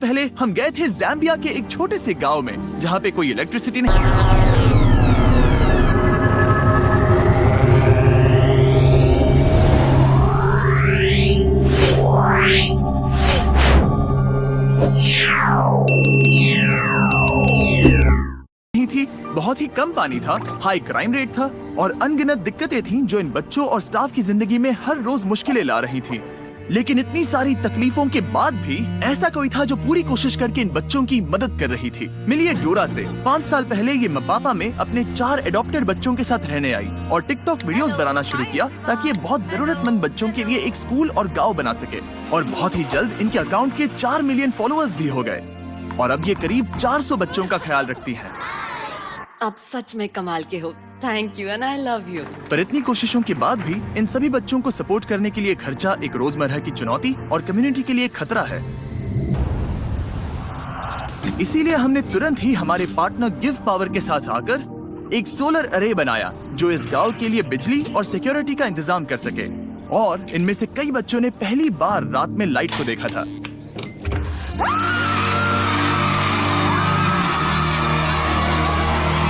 पहले हम गए थे ज़ाम्बिया के एक छोटे से गांव में जहां पे कोई इलेक्ट्रिसिटी नहीं। नहीं थी, बहुत ही कम पानी था, हाई क्राइम रेट था और अनगिनत दिक्कतें थीं जो इन बच्चों और स्टाफ की जिंदगी में हर रोज मुश्किलें ला रही थीं। लेकिन इतनी सारी तकलीफों के बाद भी ऐसा कोई था जो पूरी कोशिश करके इन बच्चों की मदद कर रही थी। मिलिए डोरा से। 5 साल पहले ये मपापा में अपने 4 एडॉप्टेड बच्चों के साथ रहने आई और टिकटॉक वीडियोस बनाना शुरू किया ताकि ये बहुत जरूरतमंद बच्चों के लिए एक स्कूल और गाँव बना सके। और बहुत ही जल्द इनके अकाउंट के 4 मिलियन फॉलोअर्स भी हो गए और अब ये करीब 400 बच्चों का ख्याल रखती है। आप सच में कमाल के हो। Thank you and I love you. पर इतनी कोशिशों के बाद भी इन सभी बच्चों को सपोर्ट करने के लिए खर्चा एक रोजमर्रा की चुनौती और कम्युनिटी के लिए खतरा है। इसीलिए हमने तुरंत ही हमारे पार्टनर गिव पावर के साथ आकर एक सोलर अरे बनाया जो इस गांव के लिए बिजली और सिक्योरिटी का इंतजाम कर सके। और इनमें से कई बच्चों ने पहली बार रात में लाइट को देखा था।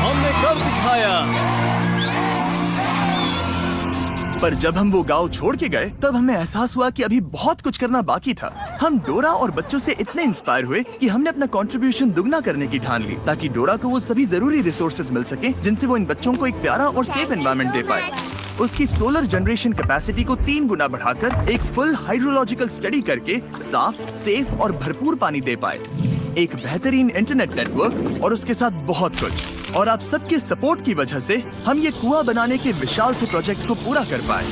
हमने कर दिखाया। पर जब हम वो गांव छोड़ के गए तब हमें एहसास हुआ कि अभी बहुत कुछ करना बाकी था। हम डोरा और बच्चों से इतने इंस्पायर हुए कि हमने अपना कंट्रीब्यूशन दुगना करने की ठान ली ताकि डोरा को वो सभी जरूरी रिसोर्सेज मिल सके जिनसे वो इन बच्चों को एक प्यारा और सेफ एनवायरनमेंट दे पाए। उसकी सोलर जनरेशन कैपेसिटी को 3 गुना बढ़ाकर एक फुल हाइड्रोलॉजिकल स्टडी करके साफ, सेफ और भरपूर पानी दे पाए, एक बेहतरीन इंटरनेट नेटवर्क और उसके साथ बहुत कुछ। और आप सबके सपोर्ट की वजह से हम ये कुआं बनाने के विशाल से प्रोजेक्ट को पूरा कर पाए।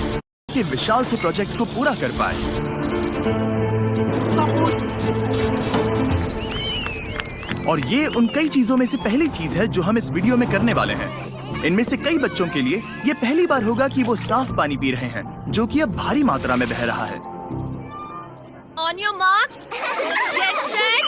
और ये उन कई चीजों में से पहली चीज है जो हम इस वीडियो में करने वाले हैं। इनमें से कई बच्चों के लिए ये पहली बार होगा कि वो साफ पानी पी रहे हैं जो कि अब भारी मात्रा में बह रहा है। On your marks, get set.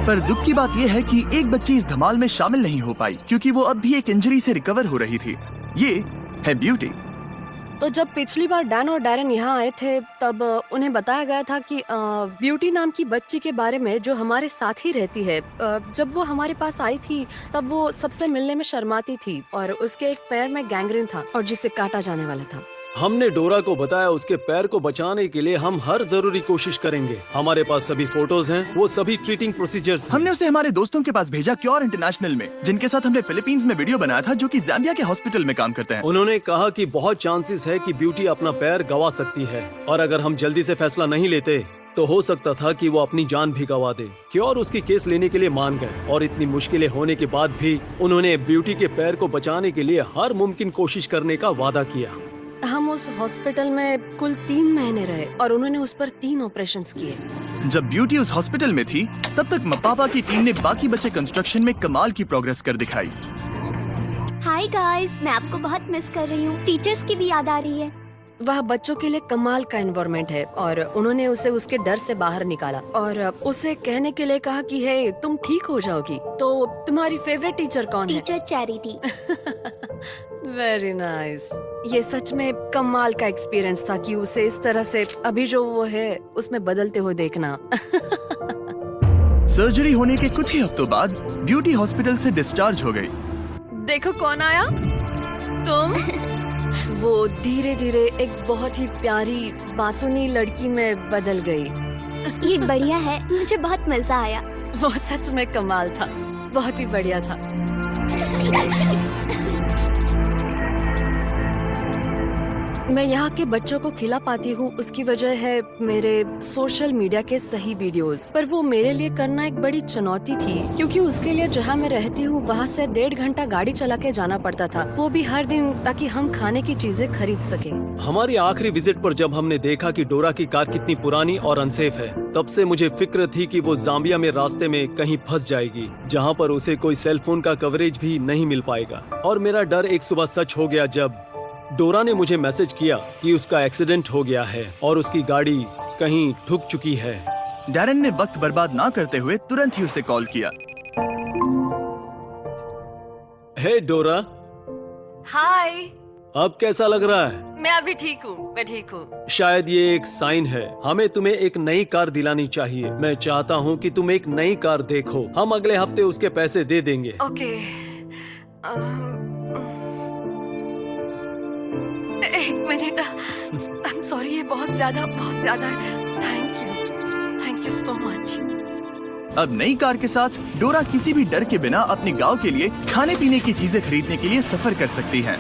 पर दुख की बात यह है कि एक बच्ची इस धमाल में शामिल नहीं हो पाई क्योंकि वो अब भी एक इंजरी से रिकवर हो रही थी। ये है ब्यूटी। तो जब पिछली बार डैन और डैरन यहाँ आए थे तब उन्हें बताया गया था कि ब्यूटी नाम की बच्ची के बारे में जो हमारे साथ ही रहती है। जब वो हमारे पास आई थी तब वो सबसे मिलने में शर्माती थी और उसके एक पैर में गैंग्रीन था और जिसे काटा जाने वाला था। हमने डोरा को बताया उसके पैर को बचाने के लिए हम हर जरूरी कोशिश करेंगे। हमारे पास सभी फोटोज हैं, वो सभी ट्रीटिंग प्रोसीजर्स। हमने उसे हमारे दोस्तों के पास भेजा, क्योर इंटरनेशनल में, जिनके साथ हमने फिलीपींस में वीडियो बनाया था, जो कि ज़ाम्बिया के हॉस्पिटल में काम करते हैं। उन्होंने कहा कि बहुत चांसेस है कि ब्यूटी अपना पैर गंवा सकती है और अगर हम जल्दी से फैसला नहीं लेते तो हो सकता था कि वो अपनी जान भी गंवा दे। क्योर उसकी केस लेने के लिए मान गए और इतनी मुश्किलें होने के बाद भी उन्होंने ब्यूटी के पैर को बचाने के लिए हर मुमकिन कोशिश करने का वादा किया। हम उस हॉस्पिटल में कुल 3 महीने रहे और उन्होंने उस पर 3 ऑपरेशंस किए। जब ब्यूटी उस हॉस्पिटल में थी तब तक मपापा की टीम ने बाकी बचे कंस्ट्रक्शन में कमाल की प्रोग्रेस कर दिखाई। हाय गाइस, मैं आपको बहुत मिस कर रही हूँ। टीचर्स की भी याद आ रही है। वह बच्चों के लिए कमाल का एनवायरनमेंट है और उन्होंने उसे उसके डर से बाहर निकाला और उसे कहने के लिए कहा कि हे तुम ठीक हो जाओगी। तो तुम्हारी फेवरेट टीचर कौन है? Teacher charity. Very nice. ये सच में कमाल का एक्सपीरियंस था कि उसे इस तरह से अभी जो वो है उसमें बदलते हुए देखना। सर्जरी होने के कुछ ही हफ्तों बाद ब्यूटी हॉस्पिटल से डिस्चार्ज हो गई। देखो कौन आया। तुम। वो धीरे धीरे एक बहुत ही प्यारी बातूनी लड़की में बदल गई। ये बढ़िया है, मुझे बहुत मजा आया। वो सच में कमाल था, बहुत ही बढ़िया था। मैं यहाँ के बच्चों को खिला पाती हूँ उसकी वजह है मेरे सोशल मीडिया के सही वीडियोस। पर वो मेरे लिए करना एक बड़ी चुनौती थी क्योंकि उसके लिए जहाँ मैं रहती हूँ वहाँ से 1.5 घंटा गाड़ी चला के जाना पड़ता था, वो भी हर दिन, ताकि हम खाने की चीजें खरीद सके। हमारी आखिरी विजिट पर जब हमने देखा कि डोरा की कार कितनी पुरानी और अनसेफ है, तब से मुझे फिक्र थी कि वो ज़ाम्बिया में रास्ते में कहीं फंस जाएगी जहाँ पर उसे कोई सेल फोन का कवरेज भी नहीं मिल पाएगा। और मेरा डर एक सुबह सच हो गया जब डोरा ने मुझे मैसेज किया कि उसका एक्सीडेंट हो गया है और उसकी गाड़ी कहीं ठुक चुकी है। डैरन ने वक्त बर्बाद ना करते हुए तुरंत ही उसे कॉल किया। हे डोरा, हाय। अब कैसा लग रहा है? मैं अभी ठीक हूँ, मैं ठीक हूँ। शायद ये एक साइन है। हमें तुम्हें एक नई कार दिलानी चाहिए। मैं चाहता हूँ कि तुम एक नई कार देखो। हम अगले हफ्ते उसके पैसे दे देंगे। ओके। एक मिनट। आई एम सॉरी, ये बहुत ज्यादा है। Thank you so much. अब नई कार के साथ डोरा किसी भी डर के बिना अपने गांव के लिए खाने पीने की चीजें खरीदने के लिए सफर कर सकती है।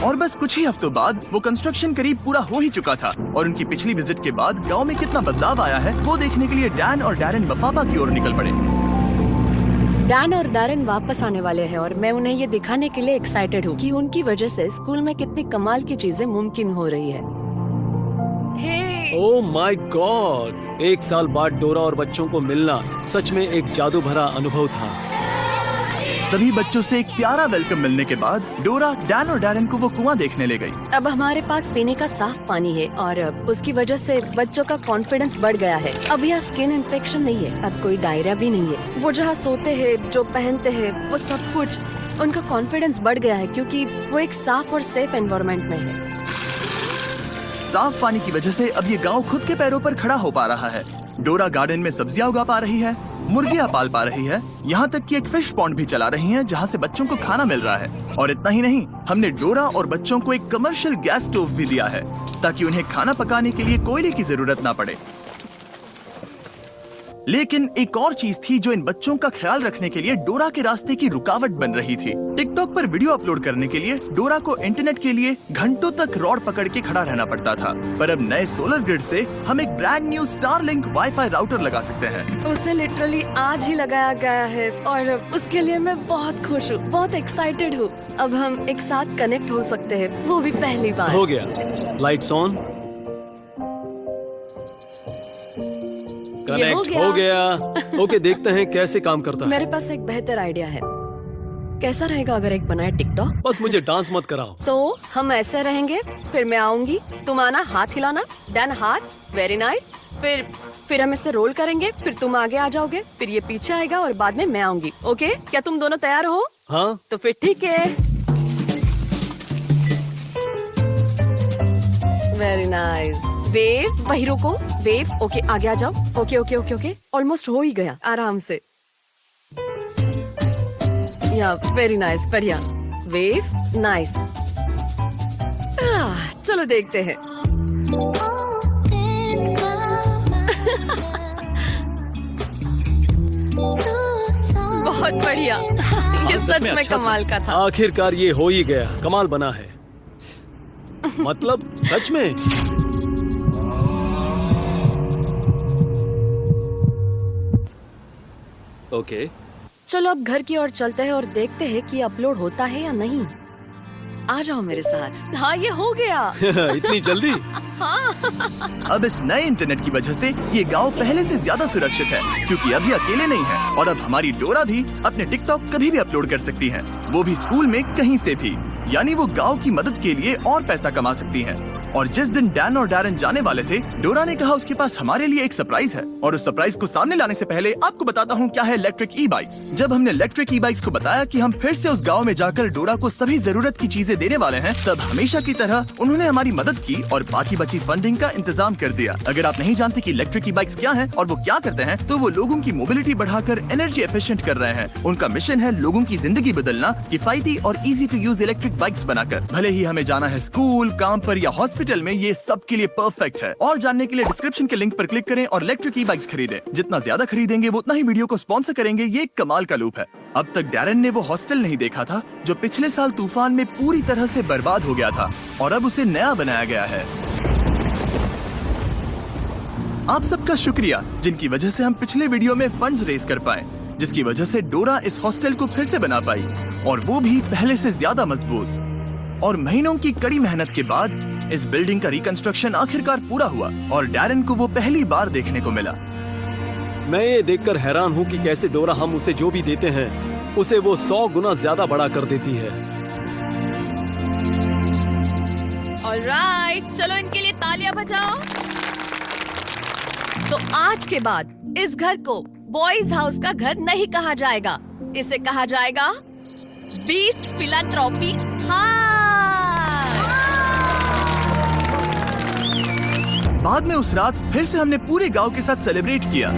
और बस कुछ ही हफ्तों बाद वो कंस्ट्रक्शन करीब पूरा हो ही चुका था और उनकी पिछली विजिट के बाद गांव में कितना बदलाव आया है वो देखने के लिए डैन और डैरेन पापा की ओर निकल पड़े। डैन और डैरेन वापस आने वाले हैं और मैं उन्हें ये दिखाने के लिए एक्साइटेड हूँ कि उनकी वजह से स्कूल में कितनी कमाल की चीजें मुमकिन हो रही है। हे! Oh my God! 1 साल बाद डोरा और बच्चों को मिलना सच में एक जादू भरा अनुभव था। सभी बच्चों से एक प्यारा वेलकम मिलने के बाद डोरा, डैन और डैरेन को वो कुआं देखने ले गई। अब हमारे पास पीने का साफ पानी है और उसकी वजह से बच्चों का कॉन्फिडेंस बढ़ गया है। अब यहाँ स्किन इन्फेक्शन नहीं है, अब कोई डायरिया भी नहीं है। वो जहाँ सोते हैं, जो पहनते हैं, वो सब कुछ, उनका कॉन्फिडेंस बढ़ गया है क्योंकि वो एक साफ और सेफ एनवायरनमेंट में है। साफ पानी की वजह से अब ये गांव खुद के पैरों पर खड़ा हो पा रहा है। डोरा गार्डन में सब्जियां उगा पा रही है, मुर्गियां पाल पा रही है, यहाँ तक कि एक फिश पॉन्ड भी चला रही है जहाँ से बच्चों को खाना मिल रहा है। और इतना ही नहीं, हमने डोरा और बच्चों को एक कमर्शियल गैस स्टोव भी दिया है ताकि उन्हें खाना पकाने के लिए कोयले की जरूरत ना पड़े। लेकिन एक और चीज थी जो इन बच्चों का ख्याल रखने के लिए डोरा के रास्ते की रुकावट बन रही थी। टिकटॉक पर वीडियो अपलोड करने के लिए डोरा को इंटरनेट के लिए घंटों तक रॉड पकड़ के खड़ा रहना पड़ता था, पर अब नए सोलर ग्रिड से हम एक brand new Starlink wifi router लगा सकते हैं। उसे लिटरली आज ही लगाया गया है और उसके लिए मैं बहुत खुश हूँ, बहुत एक्साइटेड हूँ। अब हम एक साथ कनेक्ट हो सकते हैं, वो भी पहली बार। हो गया। Lights on. कनेक्ट हो गया। ओके, देखते हैं कैसे काम करता है। मेरे पास एक बेहतर आइडिया है। कैसा रहेगा अगर एक बनाए टिकटॉक? बस मुझे डांस मत कराओ। तो हम ऐसे रहेंगे, फिर मैं आऊंगी, तुम आना, हाथ हिलाना, डन हाथ, वेरी नाइस। फिर हम इसे रोल करेंगे, फिर तुम आगे आ जाओगे, फिर ये पीछे आएगा और बाद में मैं आऊंगी। ओके, क्या तुम दोनों तैयार हो? हाँ। तो फिर ठीक है। Very nice. वेव, वही रुको, वेव। ओके, आगे आ जाओ। Okay okay okay okay, almost हो ही गया, आराम से। या वेरी नाइस, बढ़िया। Wave, nice. चलो देखते हैं। बहुत बढ़िया। ये सच में अच्छा कमाल का था। आखिरकार ये हो ही गया। कमाल बना है। मतलब सच में। ओके। चलो अब घर की ओर चलते हैं और देखते हैं कि अपलोड होता है या नहीं। आ जाओ मेरे साथ। हाँ, ये हो गया। इतनी जल्दी? अब इस नए इंटरनेट की वजह से ये गांव पहले से ज्यादा सुरक्षित है क्योंकि अब ये अकेले नहीं है और अब हमारी डोरा भी अपने टिकटॉक कभी भी अपलोड कर सकती है, वो भी स्कूल में कहीं से भी। यानी वो गांव की मदद के लिए और पैसा कमा सकती हैं। और जिस दिन डैन और डैरेन जाने वाले थे, डोरा ने कहा उसके पास हमारे लिए एक सरप्राइज है और उस सरप्राइज को सामने लाने से पहले आपको बताता हूँ क्या है इलेक्ट्रिक ई बाइक्स। जब हमने इलेक्ट्रिक ई बाइक्स को बताया कि हम फिर से उस गांव में जाकर डोरा को सभी जरूरत की चीजें देने वाले हैं, तब हमेशा की तरह उन्होंने हमारी मदद की और बाकी बची फंडिंग का इंतजाम कर दिया। अगर आप नहीं जानते कि इलेक्ट्रिक ई बाइक्स क्या है और वो क्या करते हैं, तो वो लोगों की मोबिलिटी बढ़ाकर एनर्जी एफिशिएंट कर रहे हैं। उनका मिशन है लोगों की जिंदगी बदलना किफायती और easy to use electric bikes बनाकर। भले ही हमें जाना है स्कूल, काम पर या हॉस्पिटल में, ये सब के लिए परफेक्ट है। और जानने के लिए डिस्क्रिप्शन के लिंक पर क्लिक करें और इलेक्ट्रिक ई बाइक्स खरीदें। जितना ज्यादा खरीदेंगे वो उतना ही वीडियो को स्पॉन्सर करेंगे। ये एक कमाल का लूप है। अब तक डैरेन ने वो हॉस्टल नहीं देखा था जो पिछले साल तूफान में पूरी तरह से बर्बाद हो गया था और अब उसे नया बनाया गया है। आप सबका शुक्रिया जिनकी वजह से हम पिछले वीडियो में फंड्स रेज कर पाए, जिसकी वजह से डोरा इस हॉस्टल को फिर से बना पाई और वो भी पहले से ज्यादा मजबूत। और महीनों की कड़ी मेहनत के बाद इस बिल्डिंग का रिकंस्ट्रक्शन आखिरकार पूरा हुआ और डैरेन को वो पहली बार देखने को मिला। मैं ये देखकर हैरान हूँ कि कैसे डोरा हम उसे जो भी देते हैं उसे वो 100 गुना ज्यादा बड़ा कर देती है। ऑलराइट, चलो इनके लिए तालियां बजाओ। तो आज के बाद इस घर को बॉयज हाउस का घर नहीं कहा जाएगा, इसे कहा जाएगा बीस्ट फिलैंथ्रोपी बाद में उस रात फिर से हमने पूरे गांव के साथ सेलिब्रेट किया।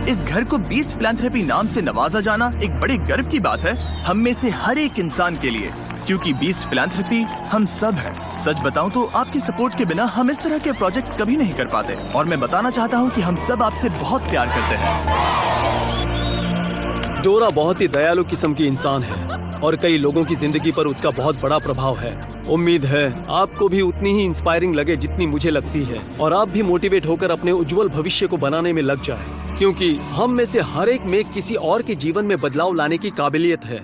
इस घर को बीस्ट फिलैंथ्रोपी नाम से नवाजा जाना एक बड़े गर्व की बात है हम में से हर एक इंसान के लिए, क्योंकि बीस्ट फिलैंथ्रोपी हम सब है। सच बताऊं तो आपकी सपोर्ट के बिना हम इस तरह के प्रोजेक्ट्स कभी नहीं कर पाते, और मैं बताना चाहता हूं कि हम सब आपसे बहुत प्यार करते हैं। डोरा बहुत ही दयालु किस्म की इंसान है और कई लोगों की जिंदगी पर उसका बहुत बड़ा प्रभाव है। उम्मीद है आपको भी उतनी ही इंस्पायरिंग लगे जितनी मुझे लगती है, और आप भी मोटिवेट होकर अपने उज्जवल भविष्य को बनाने में लग जाए, क्योंकि हम में से हर एक में किसी और के जीवन में बदलाव लाने की काबिलियत है।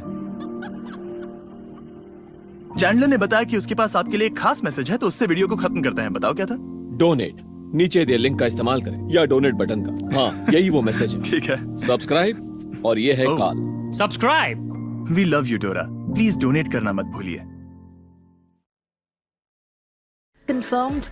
चैंडलर ने बताया कि उसके पास आपके लिए एक खास मैसेज है, तो उससे वीडियो को खत्म करते हैं। बताओ क्या था? डोनेट, नीचे दिए लिंक का इस्तेमाल करें या डोनेट बटन का। हाँ, यही वो मैसेज है। ठीक है। सब्सक्राइब, और ये है Oh. Call. Subscribe. We love you Dora, please donate करना मत भूलिए। Confirmed.